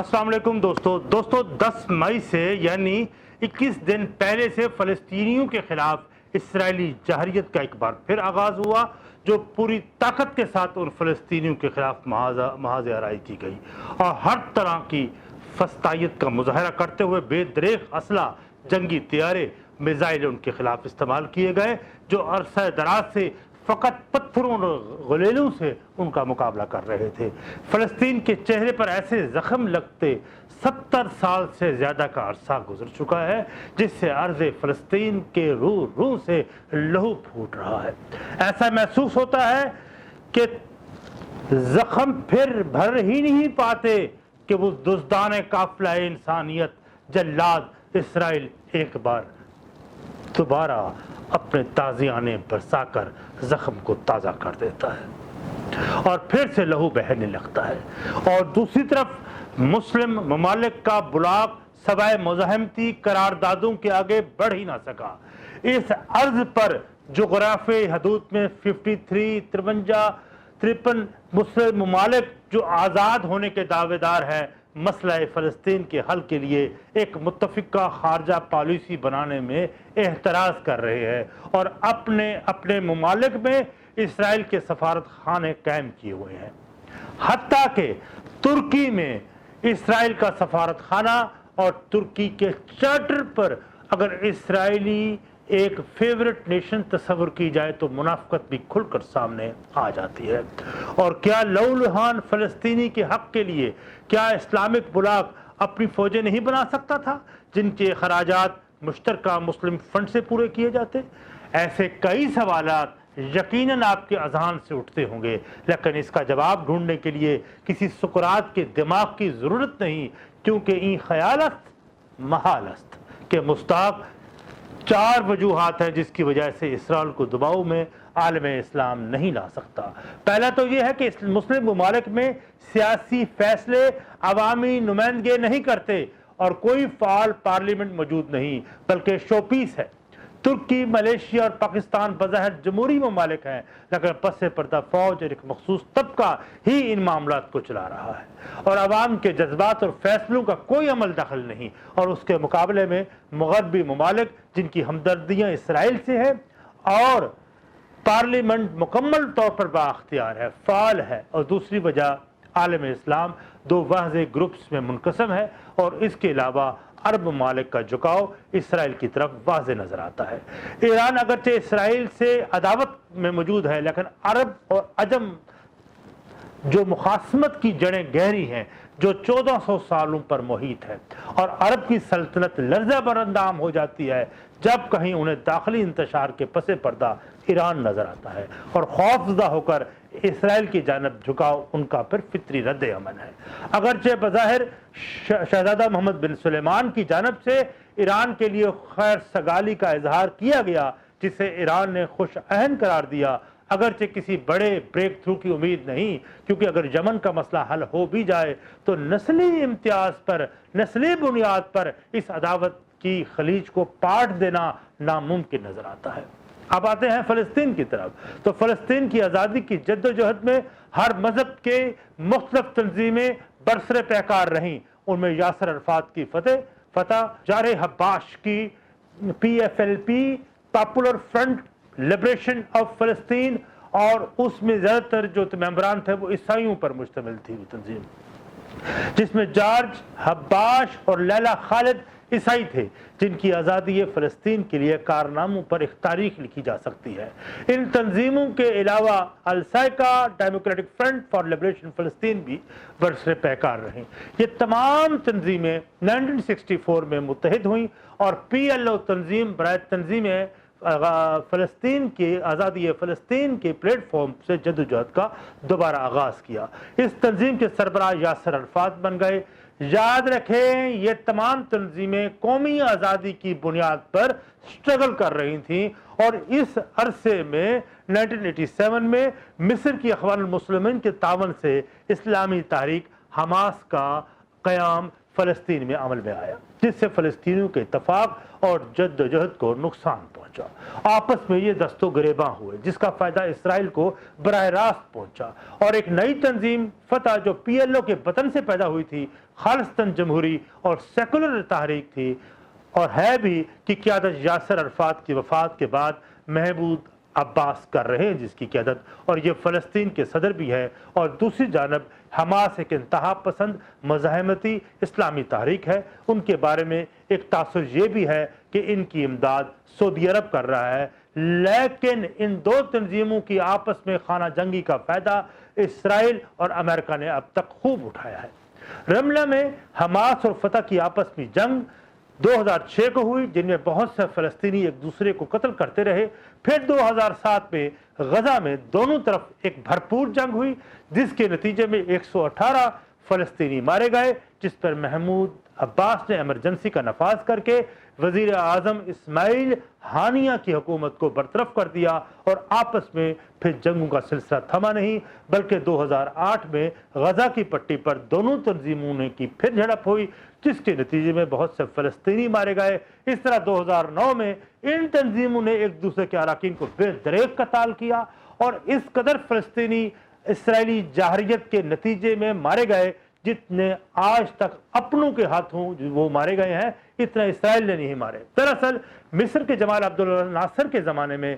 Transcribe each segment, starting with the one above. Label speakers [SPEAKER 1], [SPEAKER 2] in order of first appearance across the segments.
[SPEAKER 1] السلام علیکم دوستو 10 مئی سے یعنی 21 دن پہلے سے فلسطینیوں کے خلاف اسرائیلی جہریت کا ایک بار پھر آغاز ہوا، جو پوری طاقت کے ساتھ ان فلسطینیوں کے خلاف محاذ آرائی کی گئی اور ہر طرح کی فسطائیت کا مظاہرہ کرتے ہوئے بے دریغ اسلحہ، جنگی طیارے، میزائل ان کے خلاف استعمال کیے گئے، جو عرصہ دراز سے فقط پتھروں اور غلیلوں سے ان کا مقابلہ کر رہے تھے۔ فلسطین کے چہرے پر ایسے زخم لگتے 70 سال سے زیادہ کا عرصہ گزر چکا ہے، جس سے ارض فلسطین کے روح سے لہو پھوٹ رہا ہے۔ ایسا محسوس ہوتا ہے کہ زخم پھر بھر ہی نہیں پاتے کہ وہ دزدان قافلہ انسانیت جلاد اسرائیل ایک بار دوبارہ اپنے تازیانے برسا کر زخم کو تازہ کر دیتا ہے اور پھر سے لہو بہنے لگتا ہے، اور دوسری طرف مسلم ممالک کا بلاک سوائے مزاحمتی قراردادوں کے آگے بڑھ ہی نہ سکا۔ اس عرض پر جغرافیائی حدود میں 53 مسلم ممالک جو آزاد ہونے کے دعوے دار ہیں، مسئلہ فلسطین کے حل کے لیے ایک متفقہ خارجہ پالیسی بنانے میں احتراز کر رہے ہیں اور اپنے ممالک میں اسرائیل کے سفارت خانے قائم کیے ہوئے ہیں۔ حتیٰ کہ ترکی میں اسرائیل کا سفارت خانہ اور ترکی کے چارٹر پر اگر اسرائیلی ایک فیورٹ نیشن تصور کی جائے تو منافقت بھی کھل کر سامنے آ جاتی ہے۔ اور کیا لہولہان فلسطینی کے حق کے لیے کیا اسلامک بلاک اپنی فوجیں نہیں بنا سکتا تھا جن کے اخراجات مشترکہ مسلم فنڈ سے پورے کیے جاتے؟ ایسے کئی سوالات یقیناً آپ کے اذہان سے اٹھتے ہوں گے، لیکن اس کا جواب ڈھونڈنے کے لیے کسی سقراط کے دماغ کی ضرورت نہیں، کیونکہ این خیالست محال است کہ مستاق 4 وجوہات ہیں جس کی وجہ سے اسرائیل کو دباؤ میں عالم اسلام نہیں لا سکتا۔ پہلا تو یہ ہے کہ مسلم ممالک میں سیاسی فیصلے عوامی نمائندگی نہیں کرتے اور کوئی فعال پارلیمنٹ موجود نہیں، بلکہ شو پیس ہے۔ ترکی، ملیشیا اور پاکستان بظاہر جمہوری ممالک ہیں، لیکن پس پردہ فوج اور ایک مخصوص طبقہ ہی ان معاملات کو چلا رہا ہے اور عوام کے جذبات اور فیصلوں کا کوئی عمل دخل نہیں، اور اس کے مقابلے میں مغربی ممالک جن کی ہمدردیاں اسرائیل سے ہیں اور پارلیمنٹ مکمل طور پر بااختیار ہے، فعال ہے، اور دوسری وجہ عالم اسلام 2 واضح گروپس میں منقسم ہے، اور اس کے علاوہ عرب ممالک کا جھکاؤ اسرائیل کی طرف واضح نظر آتا ہے۔ ایران اگرچہ اسرائیل سے عداوت میں موجود ہے، لیکن عرب اور عجم جو مخاصمت کی جڑیں گہری ہیں، جو 1400 سالوں پر محیط ہے، اور عرب کی سلطنت لرزہ بر اندام ہو جاتی ہے جب کہیں انہیں داخلی انتشار کے پس پردہ ایران نظر آتا ہے، اور خوفزدہ ہو کر اسرائیل کی جانب جھکاؤ ان کا پھر فطری رد عمل ہے۔ اگرچہ بظاہر شہزادہ محمد بن سلیمان کی جانب سے ایران کے لیے خیر سگالی کا اظہار کیا گیا، جسے ایران نے خوش عہن قرار دیا، اگرچہ کسی بڑے بریک تھرو کی امید نہیں، کیونکہ اگر یمن کا مسئلہ حل ہو بھی جائے تو نسلی امتیاز پر، نسلی بنیاد پر اس عداوت کی خلیج کو پاٹ دینا ناممکن نظر آتا ہے۔ اب آتے ہیں فلسطین کی طرف، تو فلسطین کی آزادی کی جدوجہد میں ہر مذہب کے مختلف تنظیمیں برسر پیکار رہیں، ان میں یاسر عرفات کی فتح، جارح حباش کی PFLP popular front liberation of فلسطین، اور اس میں زیادہ تر جو ممبران تھے وہ عیسائیوں پر مشتمل تھی وہ تنظیم، جس میں جارج حباش اور لیلا خالد عیسائی تھے، جن کی آزادی فلسطین کے لیے کارناموں پر ایک تاریخ لکھی جا سکتی ہے۔ ان تنظیموں کے علاوہ السائقہ، ڈیموکریٹک فرنٹ فار لبریشن فلسطین بھی برسر پیکار رہیں۔ یہ تمام تنظیمیں 1964 میں متحد ہوئیں اور PLO تنظیم برائے تنظیم فلسطین کی آزادی فلسطین کے پلیٹ فارم سے جدوجہد کا دوبارہ آغاز کیا۔ اس تنظیم کے سربراہ یاسر عرفات بن گئے۔ یاد رکھیں یہ تمام تنظیمیں قومی آزادی کی بنیاد پر سٹرگل کر رہی تھیں، اور اس عرصے میں 1987 میں مصر کی اخوان المسلمین کے تعاون سے اسلامی تحریک حماس کا قیام فلسطین میں عمل میں آیا، جس سے فلسطینیوں کے اتفاق اور جدوجہد کو نقصان پہنچا۔ آپس میں یہ دست و گریباں ہوئے، جس کا فائدہ اسرائیل کو براہ راست پہنچا، اور ایک نئی تنظیم فتح جو PLO کے وطن سے پیدا ہوئی تھی، خالصتاً جمہوری اور سیکولر تحریک تھی اور ہے بھی، کی قیادت یاسر عرفات کی وفات کے بعد محمود عباس کر رہے ہیں، جس کی قیادت، اور یہ فلسطین کے صدر بھی ہے۔ اور دوسری جانب حماس ایک انتہا پسند مزاحمتی اسلامی تحریک ہے۔ ان کے بارے میں ایک تاثر یہ بھی ہے کہ ان کی امداد سعودی عرب کر رہا ہے، لیکن ان دو تنظیموں کی آپس میں خانہ جنگی کا فائدہ اسرائیل اور امریکہ نے اب تک خوب اٹھایا ہے۔ رملہ میں حماس اور فتح کی آپس میں جنگ 2006 کو ہوئی، جن میں بہت سے فلسطینی ایک دوسرے کو قتل کرتے رہے۔ پھر 2007 میں غزہ میں دونوں طرف ایک بھرپور جنگ ہوئی، جس کے نتیجے میں 118 فلسطینی مارے گئے، جس پر محمود عباس نے ایمرجنسی کا نفاذ کر کے وزیر اعظم اسماعیل ہانیہ کی حکومت کو برطرف کر دیا، اور آپس میں پھر جنگوں کا سلسلہ تھما نہیں، بلکہ 2008 میں غزہ کی پٹی پر دونوں تنظیموں نے کی پھر جھڑپ ہوئی، جس کے نتیجے میں بہت سے فلسطینی مارے گئے۔ اس طرح 2009 میں ان تنظیموں نے ایک دوسرے کے اراکین کو بے دریغ قتال کیا، اور اس قدر فلسطینی اسرائیلی جارحیت کے نتیجے میں مارے گئے، جتنے آج تک اپنوں کے ہاتھوں وہ مارے گئے ہیں، اتنا اسرائیل نے نہیں مارے۔ دراصل مصر کے جمال عبد الناصر کے زمانے میں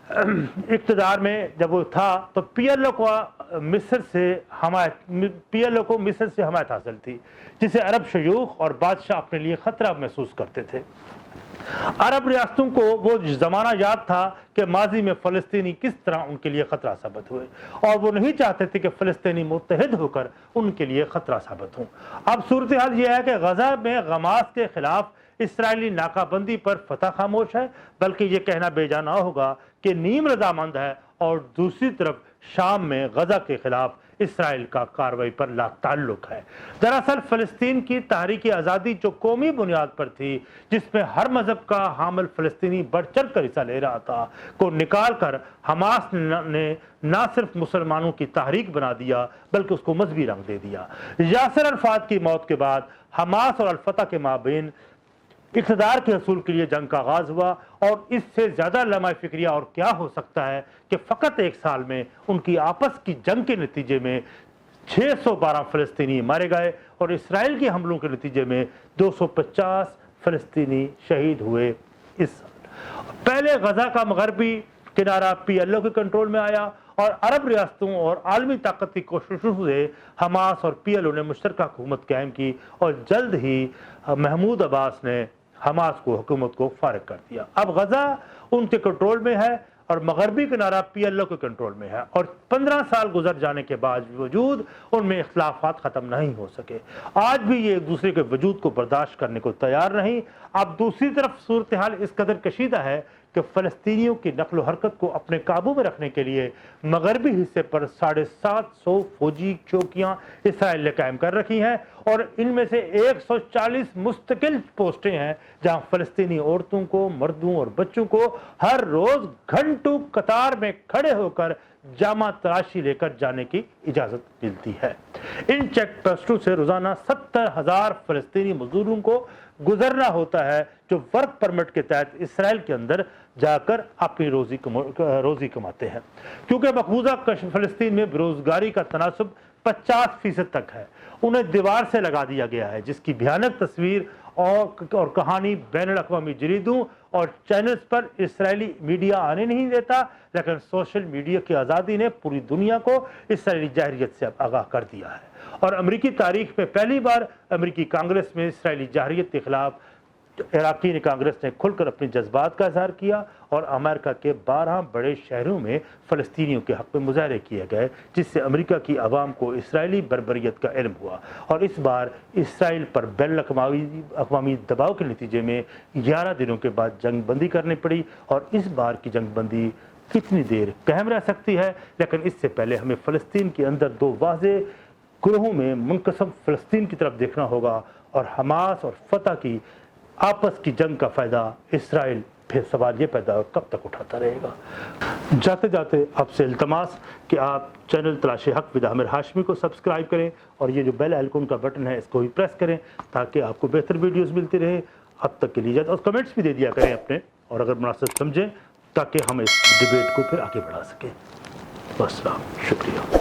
[SPEAKER 1] اقتدار میں جب وہ تھا تو PLO کو مصر سے حمایت حاصل تھی، جسے عرب شیوخ اور بادشاہ اپنے لیے خطرہ محسوس کرتے تھے۔ عرب ریاستوں کو وہ زمانہ یاد تھا کہ ماضی میں فلسطینی کس طرح ان کے لیے خطرہ ثابت ہوئے، اور وہ نہیں چاہتے تھے کہ فلسطینی متحد ہو کر ان کے لیے خطرہ ثابت ہوں۔ اب صورتحال یہ ہے کہ غزہ میں حماس کے خلاف اسرائیلی ناکہ بندی پر فتح خاموش ہے، بلکہ یہ کہنا بے جا نہ ہوگا کہ نیم رضامند ہے، اور دوسری طرف شام میں غزہ کے خلاف اسرائیل کا کارروائی پر لا تعلق ہے۔ دراصل فلسطین کی تحریک آزادی جو قومی بنیاد پر تھی، جس میں ہر مذہب کا حامل فلسطینی بڑھ چڑھ کر حصہ لے رہا تھا، کو نکال کر حماس نے نہ صرف مسلمانوں کی تحریک بنا دیا بلکہ اس کو مذہبی رنگ دے دیا۔ یاسر عرفات کی موت کے بعد حماس اور الفتح کے مابین اقتدار کے حصول کے لیے جنگ کا آغاز ہوا، اور اس سے زیادہ لمحہ فکریہ اور کیا ہو سکتا ہے کہ فقط ایک سال میں ان کی آپس کی جنگ کے نتیجے میں 612 فلسطینی مارے گئے، اور اسرائیل کے حملوں کے نتیجے میں 250 فلسطینی شہید ہوئے۔ اس سال پہلے غزہ کا مغربی کنارہ PLO کے کنٹرول میں آیا، اور عرب ریاستوں اور عالمی طاقت کی کوششوں سے حماس اور PLO نے مشترکہ حکومت قائم کی، اور جلد ہی محمود عباس نے حماس کو حکومت کو فارغ کر دیا۔ اب غزہ ان کے کنٹرول میں ہے اور مغربی کنارہ PLO کے کنٹرول میں ہے، اور 15 سال گزر جانے کے باوجود ان میں اختلافات ختم نہیں ہو سکے۔ آج بھی یہ ایک دوسرے کے وجود کو برداشت کرنے کو تیار نہیں۔ اب دوسری طرف صورتحال اس قدر کشیدہ ہے کہ فلسطینیوں کی نقل و حرکت کو اپنے قابو میں رکھنے کے لیے مغربی حصے پر 750 فوجی چوکیاں اسرائیل نے قائم کر رکھی ہیں، اور ان میں سے 140 مستقل پوسٹیں ہیں جہاں فلسطینی عورتوں کو، مردوں اور بچوں کو ہر روز گھنٹوں قطار میں کھڑے ہو کر جامع تراشی لے کر جانے کی اجازت ملتی ہے۔ ان چیک پوسٹوں سے روزانہ 70,000 فلسطینی مزدوروں کو گزرنا ہوتا ہے، جو ورک پرمٹ کے تحت اسرائیل کے اندر جا کر اپنی روزی کماتے ہیں۔ کیونکہ مقبوضہ فلسطین میں بیروزگاری کا تناسب 50% تک ہے، انہیں دیوار سے لگا دیا گیا ہے، جس کی بھیانک تصویر اور کہانی بین الاقوامی جریدوں اور چینلز پر اسرائیلی میڈیا آنے نہیں دیتا، لیکن سوشل میڈیا کی آزادی نے پوری دنیا کو اسرائیلی جارحیت سے آگاہ کر دیا ہے، اور امریکی تاریخ میں پہلی بار امریکی کانگریس میں اسرائیلی جارحیت کے خلاف اراکین کانگریس نے کھل کر اپنے جذبات کا اظہار کیا، اور امریکہ کے 12 بڑے شہروں میں فلسطینیوں کے حق میں مظاہرے کیے گئے، جس سے امریکہ کی عوام کو اسرائیلی بربریت کا علم ہوا، اور اس بار اسرائیل پر بین الاقوامی دباؤ کے نتیجے میں 11 دنوں کے بعد جنگ بندی کرنی پڑی، اور اس بار کی جنگ بندی کتنی دیر قائم رہ سکتی ہے، لیکن اس سے پہلے ہمیں فلسطین کے اندر دو واضح گروہوں میں منقسم فلسطین کی طرف دیکھنا ہوگا، اور حماس اور فتح کی آپس کی جنگ کا فائدہ اسرائیل پھر سوال یہ پیدا ہو کب تک اٹھاتا رہے گا۔ جاتے جاتے آپ سے التماس کہ آپ چینل تلاش حق ود عامر ہاشمی کو سبسکرائب کریں اور یہ جو بیل آئیکن کا بٹن ہے اس کو بھی پریس کریں تاکہ آپ کو بہتر ویڈیوز ملتی رہے۔ اب تک کے لیے اجازت، اور کمنٹس بھی دے دیا کریں اپنے، اور اگر مناسب سمجھیں تاکہ ہم اس ڈیبیٹ کو پھر آگے بڑھا سکیں۔ والسلام، شکریہ۔